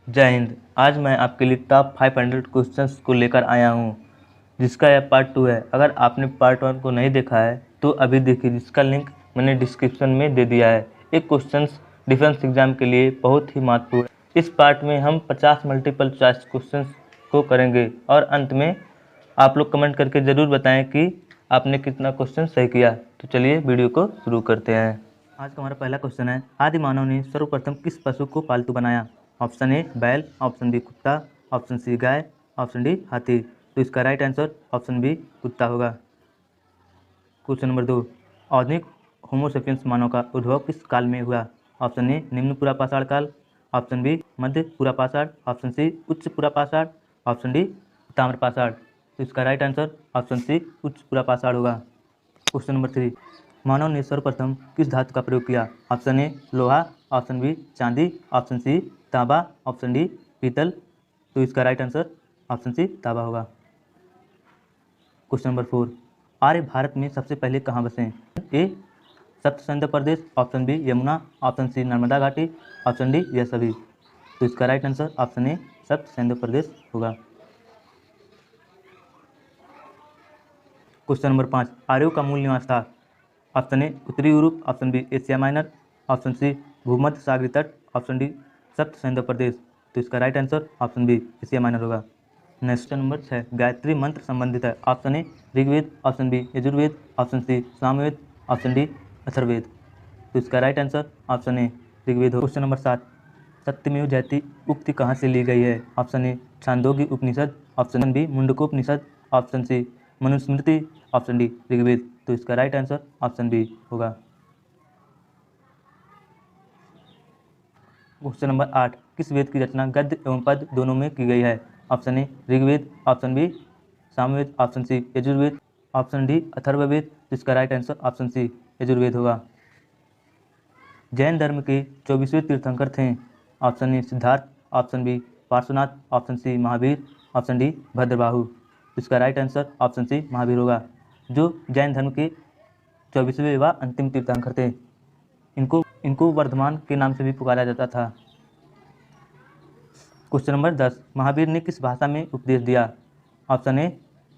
जय हिंद। आज मैं आपके लिए टॉप 500 क्वेश्चंस को लेकर आया हूँ, जिसका यह पार्ट 2 है। अगर आपने पार्ट 1 को नहीं देखा है तो अभी देखिए, जिसका लिंक मैंने डिस्क्रिप्शन में दे दिया है। ये क्वेश्चंस डिफेंस एग्जाम के लिए बहुत ही महत्वपूर्ण है। इस पार्ट में हम 50 मल्टीपल चॉइस क्वेश्चंस को करेंगे और अंत में आप लोग कमेंट करके ज़रूर बताएं कि आपने कितना क्वेश्चन सही किया। तो चलिए वीडियो को शुरू करते हैं। आज का हमारा पहला क्वेश्चन है, आदि मानव ने सर्वप्रथम किस पशु को पालतू बनाया? ऑप्शन ए बैल, ऑप्शन बी कुत्ता, ऑप्शन सी गाय, ऑप्शन डी हाथी। तो इसका राइट आंसर ऑप्शन बी कुत्ता होगा। क्वेश्चन नंबर 2, आधुनिक होमोसेपियंस मानव का उद्भव किस काल में हुआ? ऑप्शन ए निम्न पुरापाषाण काल, ऑप्शन बी मध्य पुरापाषाण, ऑप्शन सी उच्च पुरापाषाण, ऑप्शन डी ताम्रपाषाण। तो इसका राइट आंसर ऑप्शन सी उच्च पुरापाषाण होगा। क्वेश्चन नंबर 3, मानव ने सर्वप्रथम किस धातु का प्रयोग किया? ऑप्शन ए लोहा, ऑप्शन बी चांदी, ऑप्शन सी तांबा, ऑप्शन डी पीतल। तो इसका राइट आंसर ऑप्शन सी तांबा होगा। क्वेश्चन नंबर 4, आर्य भारत में सबसे पहले कहाँ बसे? ए सप्त प्रदेश, option B Yamuna, option C Narmada घाटी, ऑप्शन डी यह सभी। तो इसका राइट आंसर ऑप्शन ए सप्त प्रदेश होगा। क्वेश्चन नंबर 5, आर्यों का मूल निवास था? ऑप्शन ए उत्तरी Europe, option B Asia Minor, option C भूमध्य सागरीय तट, ऑप्शन डी सप्त प्रदेश। तो इसका right answer option B Asia Minor होगा। नेक्स्ट नंबर 6, गायत्री मंत्र संबंधित है? Option A Rigveda, option B Yajurveda, option C Samaveda, option D Atharvaveda. तो इसका right answer option A Rigveda हो। क्वेश्चन नंबर 7, सत्यमेव जयते उक्ति कहाँ से ली गई है? Option A Chandogya Upanishad, option B Mundakopanishad, option C Manusmriti, option D Rigveda. तो इसका राइट आंसर ऑप्शन बी होगा। क्वेश्चन नंबर 8, किस वेद की रचना गद्य एवं पद दोनों में की गई है? Option A Rigveda, option B Samaveda, option C Yajurveda, option D Atharvaveda. तो इसका right answer option C Yajurveda होगा। जैन धर्म के 24वें तीर्थंकर थे? Option A Siddhartha, option B Parshvanath, option C Mahavir, option D Bhadrabahu. इसका right answer option C Mahavir होगा, जो जैन धर्म के 24वें व अंतिम तीर्थंकर थे। इनको वर्धमान के नाम से भी पुकारा जाता था। क्वेश्चन नंबर 10, महावीर ने किस भाषा में उपदेश दिया? Option A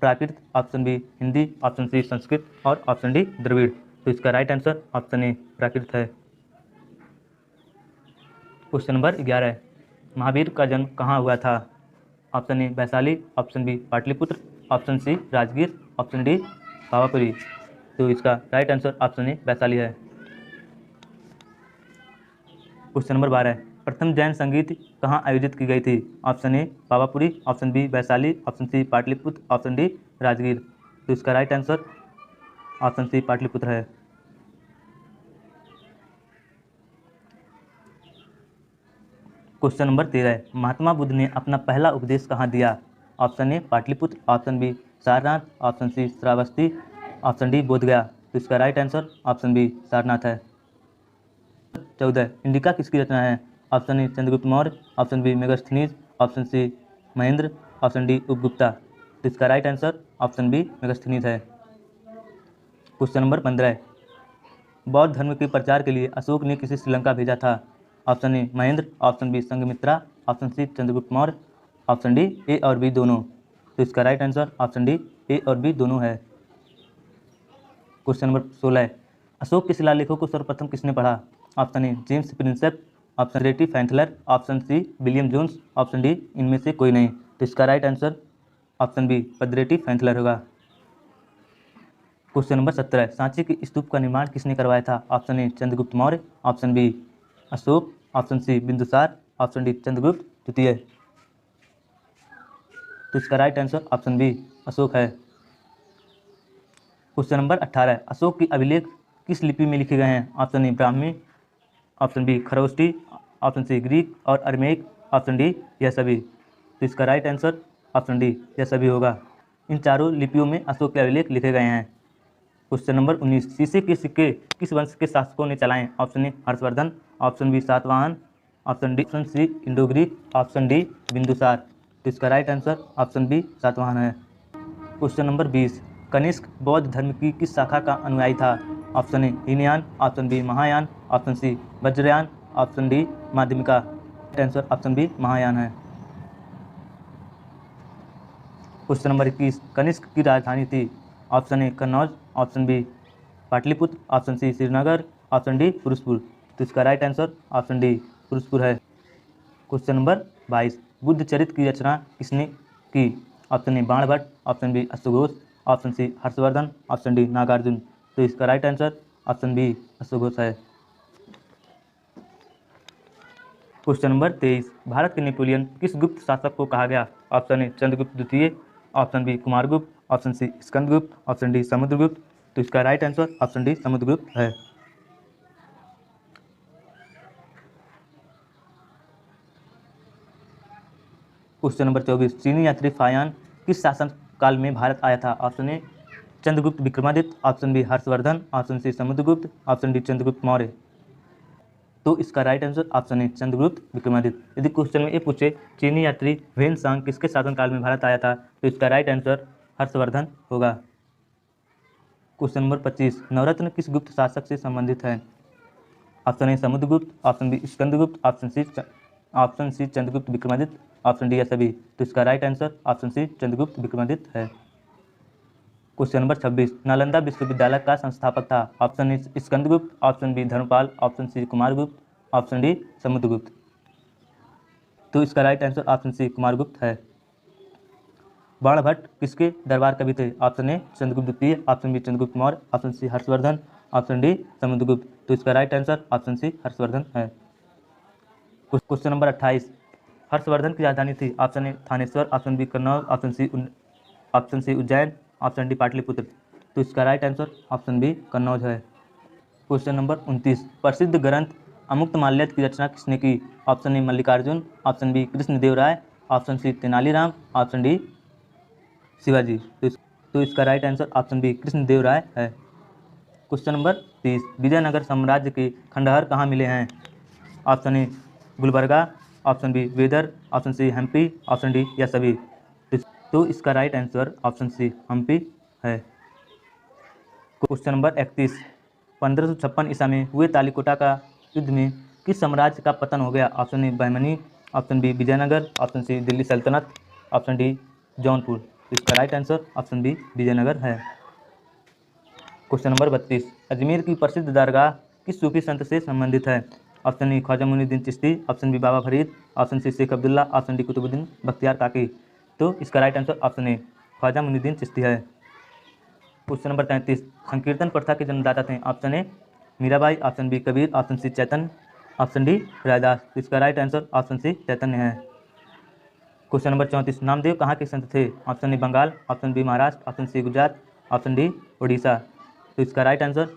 Prakrit, option B Hindi, option C Sanskrit और ऑप्शन डी द्रविड़। तो इसका right answer option A Prakrit है। क्वेश्चन नंबर 11, महावीर का जन्म कहाँ हुआ था? Option A Vaishali, option B Pataliputra, option C Rajgir, option D Pawapuri. तो इसका right answer option A Vaishali है। क्वेश्चन नंबर 12, प्रथम जैन संगीत कहाँ आयोजित की गई थी? Option A Pawapuri, option B Vaishali, option C Pataliputra, option D Rajgir. तो इसका right answer option C Pataliputra है। क्वेश्चन नंबर 13, महात्मा बुद्ध ने अपना पहला उपदेश कहाँ दिया? Option A Pataliputra, option B Sarnath, option C Shravasti, option D Bodhgaya. तो इसका right answer option B Sarnath है। 14, इंडिका किसकी रचना है? Option A Chandragupta Maurya, option B Megasthenes, option C Mahendra, option D Upagupta. तो इसका right answer option B Megasthenes है। क्वेश्चन नंबर 15, बौद्ध धर्म के प्रचार के लिए अशोक ने किसे श्रीलंका भेजा था? Option A Mahendra, option B Sanghamitra, option C Chandragupta Maurya, option D A और बी दोनों। तो इसका right answer option D A और बी दोनों है। क्वेश्चन नंबर 16, अशोक के शिलालेखों को सर्वप्रथम किसने पढ़ा? Option A James Prinsep, option रेटी फैंथलर, option C William Jones, option D इनमें से कोई नहीं। तो इसका राइट आंसर ऑप्शन बी पदरेटी फैंथलर होगा। क्वेश्चन नंबर 17, सांची के स्तूप का निर्माण किसने करवाया था? Option A Chandragupta Maurya, option B Ashoka, option C Bindusara, option D Chandragupta द्वितीय। तो इसका right answer option B Ashoka है। क्वेश्चन नंबर 18, अशोक के अभिलेख किस लिपि में लिखे गए हैं? Option A Brahmi, option B Kharoshthi, option C Greek और अरमेइक, ऑप्शन डी यह सभी। तो इसका राइट आंसर ऑप्शन डी यह सभी होगा। इन चारों लिपियों में अशोक के अभिलेख लिखे गए हैं। क्वेश्चन नंबर 19, शीशे के सिक्के किस वंश के शासकों ने चलाएं? Option A Harshavardhana, option B Satavahana, option D option C Indo Greek, option D Bindusara. तो इसका right answer option B Satavahana है। क्वेश्चन नंबर 20, कनिष्क बौद्ध धर्म की किस शाखा का अनुयायी था? Option A Hinayana, option B Mahayana, option C Vajrayana, option D Madhyamika. Answer option B Mahayana है। क्वेश्चन नंबर 21, कनिष्क की राजधानी थी? Option A Kannauj, option B Pataliputra, option C Srinagar, option D Firozpur. तो इसका right answer option D Firozpur है। क्वेश्चन नंबर 22, बुद्ध चरित्र की रचना किसने की? Option A Banabhatta, option B अश्वघोष, option C Harshavardhana, option D Nagarjuna. तो इसका राइट आंसर ऑप्शन बी अश्वघोष है। क्वेश्चन नंबर 23, भारत के नेपोलियन किस गुप्त शासक को कहा गया? ऑप्शन ए चंद्रगुप्त द्वितीय, option B Kumaragupta, option C Skandagupta, option D Samudragupta. तो इसका right answer option D Samudragupta है। क्वेश्चन नंबर 24, चीनी यात्री फायान किस शासन काल में भारत आया था? Option A Chandragupta Vikramaditya, option B Harshavardhana, option C Samudragupta, option D Chandragupta Maurya. तो इसका right answer option A Chandragupta Vikramaditya. यदि क्वेश्चन में ये पूछे चीनी यात्री ह्वेनसांग किसके शासनकाल में भारत आया था, तो इसका राइट आंसर हर्षवर्धन होगा। क्वेश्चन नंबर 25, नवरत्न किस गुप्त शासक से संबंधित है? Option A Samudragupta, option B Skandagupta, option C Chandragupta Vikramaditya, option D या सभी। तो इसका right answer option C Chandragupta Vikramaditya है। क्वेश्चन नंबर 26, नालंदा विश्वविद्यालय का संस्थापक था? Option A Skandagupta, option B Dharmapala, option C Kumaragupta, option D Samudragupta. तो इसका right answer option C Kumaragupta है। बाणभट्ट किसके दरबार कवि थे? ऑप्शन ए चंद्रगुप्त द्वितीय, option B Chandragupta Maurya, option C Harshavardhana, option D Samudragupta. तो इसका right answer option C Harshavardhana है। क्वेश्चन नंबर 28, हर्षवर्धन की राजधानी थी? Option A Thanesar, option B Kannauj, option C Ujjain, option D Pataliputra. तो इसका right answer option B Kannauj है। क्वेश्चन नंबर 29, प्रसिद्ध ग्रंथ अमुक्तमाल्यद की रचना किसने की? Option A Mallikarjuna, option B Krishnadevaraya, option C Tenaliram, option D Shivaji. तो इसका right answer option B Krishnadevaraya है। क्वेश्चन नंबर 30, विजयनगर साम्राज्य के खंडहर कहाँ मिले हैं? Option A Gulbarga, option B Bidar, option C Hampi, option D या सभी। तो इसका right answer option C Hampi है। क्वेश्चन नंबर 31, 1556 ईसा में हुए तालिकोटा का युद्ध में किस साम्राज्य का पतन हो गया? Option A Bahmani, option B Vijayanagara, option C Delhi सल्तनत, ऑप्शन डी जौनपुर। तो इसका right answer option B Vijayanagara है। क्वेश्चन नंबर 32, अजमेर की प्रसिद्ध दरगाह किस सूफी संत से संबंधित है? Option A Khwaja Moinuddin Chishti, option B Baba Farid, option C Sheikh Abdullah, option D Qutbuddin Bakhtiyar Kaki. तो इसका right answer option A Khwaja Moinuddin Chishti है। क्वेश्चन नंबर 33, संकीर्तन प्रथा के जन्मदाता थे? Option A Mirabai, option B Kabir, option C Chaitanya, option D Raidas. तो इसका right answer option C Chaitanya है। क्वेश्चन नंबर 34, नामदेव कहाँ के संत थे? ऑप्शन ए Bengal, option B Maharashtra, option C Gujarat, option D Orissa. तो इसका right answer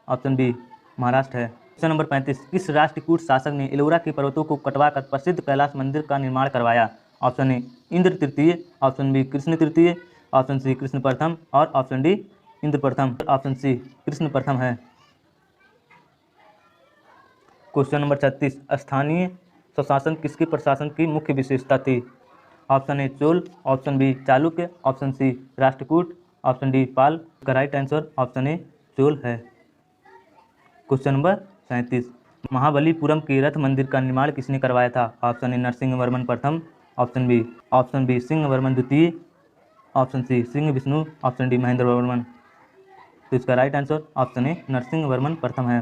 option B Maharashtra है। क्वेश्चन नंबर 35, किस राष्ट्रकूट शासक ने एलोरा के पर्वतों को कटवाकर प्रसिद्ध कैलाश मंदिर का निर्माण करवाया? ऑप्शन ए इंद्र तृतीय, ऑप्शन बी कृष्ण तृतीय, ऑप्शन सी कृष्ण प्रथम और ऑप्शन डी इंद्र प्रथम। ऑप्शन सी कृष्ण प्रथम है। क्वेश्चन नंबर 36, स्थानीय स्वशासन किसके प्रशासन की मुख्य विशेषता थी? Option A Chola, option B Chalukya, option C Rashtrakuta, option D Pala. का right answer option A Chola है। क्वेश्चन नंबर 37, महाबलीपुरम के रथ मंदिर का निर्माण किसने करवाया था? ऑप्शन ए नरसिंह वर्मन प्रथम, ऑप्शन बी सिंह वर्मन द्वितीय, option C Simha Vishnu, option D Mahendra Varman. तो इसका right answer option A Narasimha Varman प्रथम है।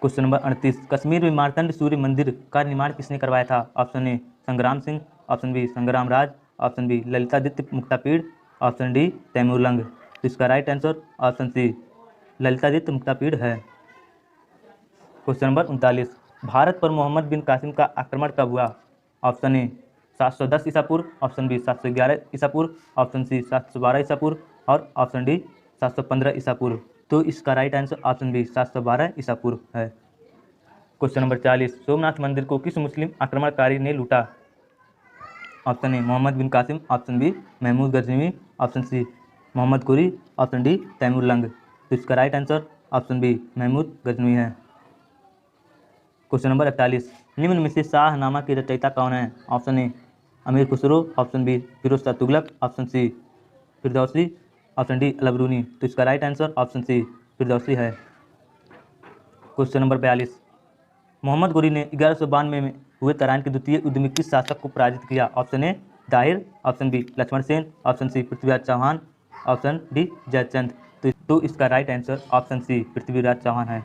क्वेश्चन नंबर 38, कश्मीर में मार्तंड सूर्य मंदिर का निर्माण किसने करवाया था? ऑप्शन ए संग्राम Singh, option B Sangram Raj, option B Lalitaditya Muktapida, option D Timurlang. तो इसका right answer option C Lalitaditya Muktapida है। क्वेश्चन नंबर 39, भारत पर मोहम्मद बिन कासिम का आक्रमण कब हुआ? ऑप्शन ए 710 ईसा पूर्व, ऑप्शन बी 711 ईसा पूर्व, ऑप्शन सी 712 ईसा पूर्व और ऑप्शन डी 715 ईसा पूर्व। तो इसका राइट आंसर ऑप्शन बी 712 ईसा पूर्व है। क्वेश्चन नंबर 40, सोमनाथ मंदिर को किस मुस्लिम आक्रमणकारी ने लूटा? Option A Mohammad bin Qasim, option B Mahmud Ghaznavi, option C Mohammad Ghori, option D Timurlang. तो इसका right answer option B Mahmud Ghaznavi है। क्वेश्चन नंबर 41, निम्न में से शाहनामा की रचयिता कौन है? Option A Amir Khusro, option B Firoz Shah Tughlaq, option C Firdausi, option D Alberuni. तो इसका right answer option C Firdausi है। क्वेश्चन नंबर 42, मोहम्मद गोरी ने 1192 में हुए तराइन के द्वितीय युद्ध में किस शासक को पराजित किया? Option A Dahir, option B Lakshman Sen, option C Prithviraj Chauhan, option D Jaichand. तो इसका right answer option C Prithviraj Chauhan है।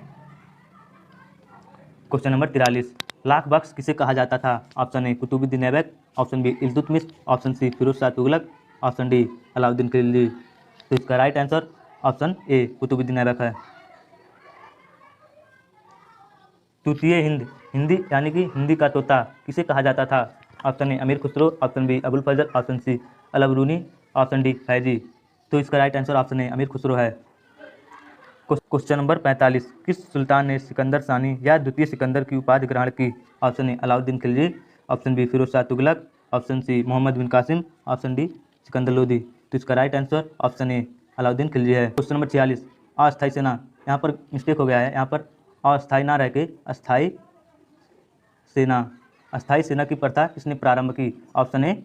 क्वेश्चन नंबर 43, लाख बख्श किसे कहा जाता था? Option A Qutbuddin Aibak, option B Iltutmish, option C Firoz Shah Tughlaq, option D Alauddin Khilji. तो इसका right answer option A Qutbuddin Aibak है। तूतीय हिंद, हिंदी यानी कि हिंदी का तोता किसे कहा जाता था? Option A Amir Khusro, option B Abul Fazl, option C Alberuni, option D Faizi. तो इसका right answer option A Amir Khusro है। क्वेश्चन नंबर 45, किस सुल्तान ने सिकंदर सानी या द्वितीय सिकंदर की उपाधि ग्रहण की? Option A Alauddin Khilji, option B Firoz Shah Tughlaq, option C Mohammad bin Qasim, option D Sikandar Lodi. तो इसका right answer option A Alauddin Khilji है। क्वेश्चन नंबर 46, अस्थायी सेना, यहाँ पर मिस्टेक हो गया है, यहाँ पर अस्थायी ना रह के अस्थायी सेना, अस्थायी सेना की प्रथा किसने प्रारंभ की? Option A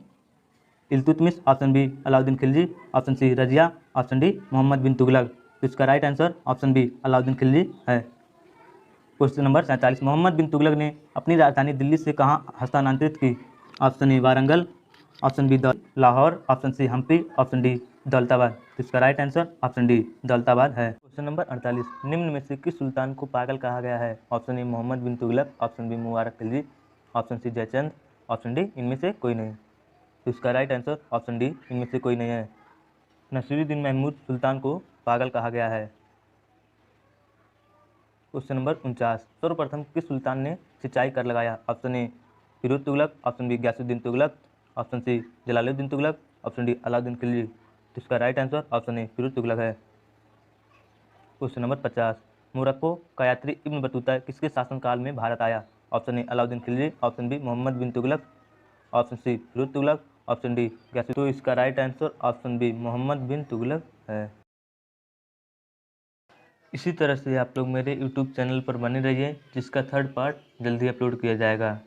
Iltutmish, option B Alauddin Khilji, option C Razia, option D Mohammad bin Tughlaq. तो इसका right answer option B Alauddin Khilji है। क्वेश्चन नंबर 47, मोहम्मद बिन तुगलक ने अपनी राजधानी दिल्ली से कहाँ हस्तांतरित की? Option A Warangal, option B Lahore, option C Hampi, option D Daulatabad. तो इसका right answer option D Daulatabad है। क्वेश्चन नंबर 48, निम्न में से किस सुल्तान को पागल कहा गया है? Option A Mohammad bin Tughlaq, option B Mubarak Khilji, option C Jaichand, option D इनमें से कोई नहीं। तो इसका राइट आंसर ऑप्शन डी इनमें से कोई नहीं है। नसीरुद्दीन महमूद सुल्तान को पागल कहा गया है। क्वेश्चन नंबर 49, सर्वप्रथम किस सुल्तान ने सिंचाई कर लगाया? Option A Firoz Tughlaq, option B Ghiyasuddin Tughlaq, option C Jalaluddin Tughlaq, option D Alauddin Khilji. तो इसका right answer option A Firoz Tughlaq है। क्वेश्चन नंबर 50, मोरक्को का यात्री इब्न बतूता किसके शासनकाल में भारत आया? Option A Alauddin Khilji, option B Mohammad bin Tughlaq, option C Firoz Tughlaq, option D Ghiyasuddin. तो इसका right answer option B Mohammad bin Tughlaq है। इसी तरह से आप लोग मेरे YouTube चैनल पर बने रहिए, जिसका थर्ड पार्ट जल्दी अपलोड किया जाएगा।